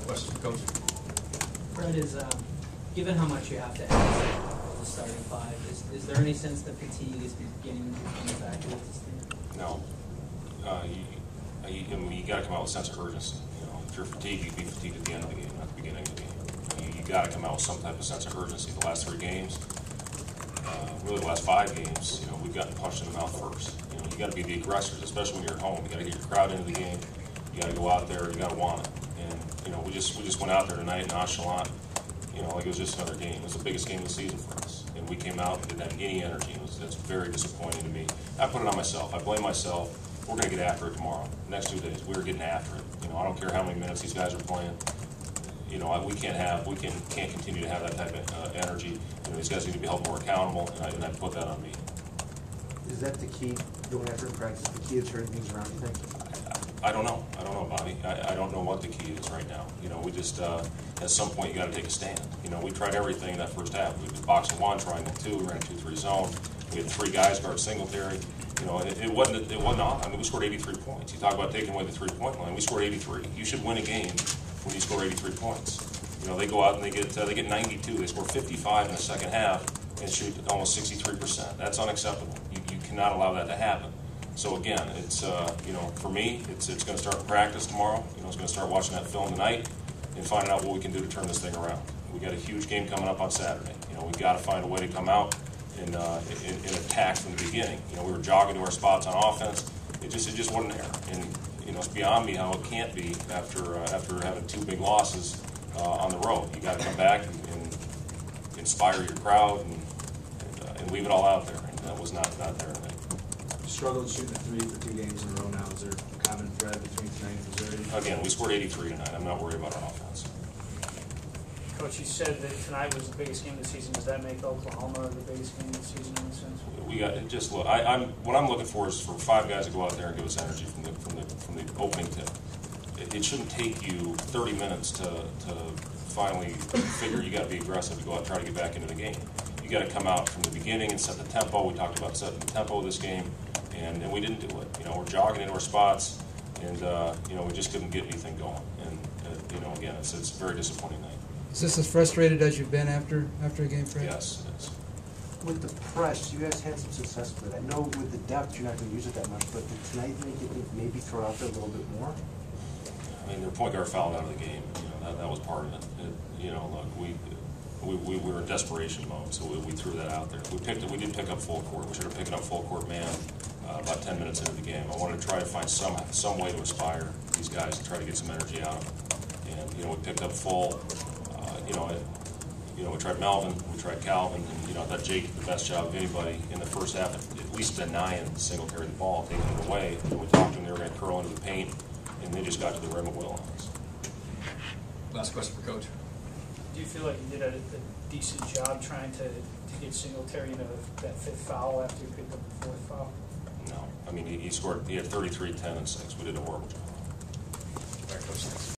Question, Coach? Fred, given how much you have to ask the starting five, is there any sense that fatigue is beginning to become a factor with this team? No. You got to come out with a sense of urgency. You know, if you're fatigued, you can be fatigued at the end of the game, not the beginning of the game. You got to come out with some type of sense of urgency. The last 3 games, really the last 5 games, you know, we've gotten punched in the mouth first. You know, you got to be the aggressors, especially when you're at home. You got to get your crowd into the game. You got to go out there. You got to want it. And you know, we just went out there tonight nonchalant. You know, like it was just another game. It was the biggest game of the season for us, and we came out and didn't have any energy. That's very disappointing to me. I put it on myself. I blame myself. We're going to get after it tomorrow. Next 2 days, we're getting after it. You know, I don't care how many minutes these guys are playing. You know, we can't continue to have that type of energy. You know, these guys need to be held more accountable, and I put that on me. Is that the key, going after in practice, the key to turning things around, you think? I don't know. I don't know, Bobby. I don't know what the key is right now. You know, we just, at some point, you got to take a stand. You know, we tried everything in that first half. We did boxing 1, triangle 2, we ran a 2-3 zone. We had 3 guys guard Singletary. You know, it wasn't off. I mean, we scored 83 points. You talk about taking away the 3-point line. We scored 83. You should win a game when you score 83 points. You know, they go out and they get 92. They score 55 in the second half and shoot almost 63%. That's unacceptable. You cannot allow that to happen. So again, it's you know, for me, it's going to start in practice tomorrow. You know, it's going to start watching that film tonight and finding out what we can do to turn this thing around. We got a huge game coming up on Saturday. You know, we've got to find a way to come out and attack from the beginning. You know, we were jogging to our spots on offense. It just wasn't there. And you know, it's beyond me how it can't be after having 2 big losses on the road. You got to come back and inspire your crowd and leave it all out there. And that was not there tonight. Struggled shooting a 3 for 2 games in a row now. Is there a common thread between tonight and Missouri? Again, we scored 83 tonight. I'm not worried about our offense. Coach, you said that tonight was the biggest game of the season. Does that make Oklahoma the biggest game of the season in a sense? We got just look. What I'm looking for is for 5 guys to go out there and give us energy from the opening tip. It shouldn't take you 30 minutes to finally figure you got to be aggressive to go out and try to get back into the game. You got to come out from the beginning and set the tempo. We talked about setting the tempo of this game, and we didn't do it. You know, we're jogging into our spots, and you know, we just couldn't get anything going. And you know, again, it's a very disappointing night. Is this as frustrated as you've been after a game, Fred? Yes, it is. With the press, you guys had some success with it. I know with the depth, you're not going to use it that much, but did tonight make it maybe throw out there a little bit more? I mean, their point guard fouled out of the game. You know, that was part of it. You know, look, we were in desperation mode, so we threw that out there. We did pick up full court. We should have picked up full court man about 10 minutes into the game. I wanted to try to find some way to inspire these guys and try to get some energy out of them. And you know, we picked up full. We tried Melvin, we tried Calvin, and you know, I thought Jake did the best job of anybody in the first half, at least denying Singletary the ball, taking it away. When we talked to them, they were going to curl into the paint, and they just got to the rim at will on us. Last question for Coach. Do you feel like you did a decent job trying to get Singletary into that 5th foul after you picked up the 4th foul? No. I mean, he had 33, 10, and 6. We did a horrible job. All right, Coach. Thanks.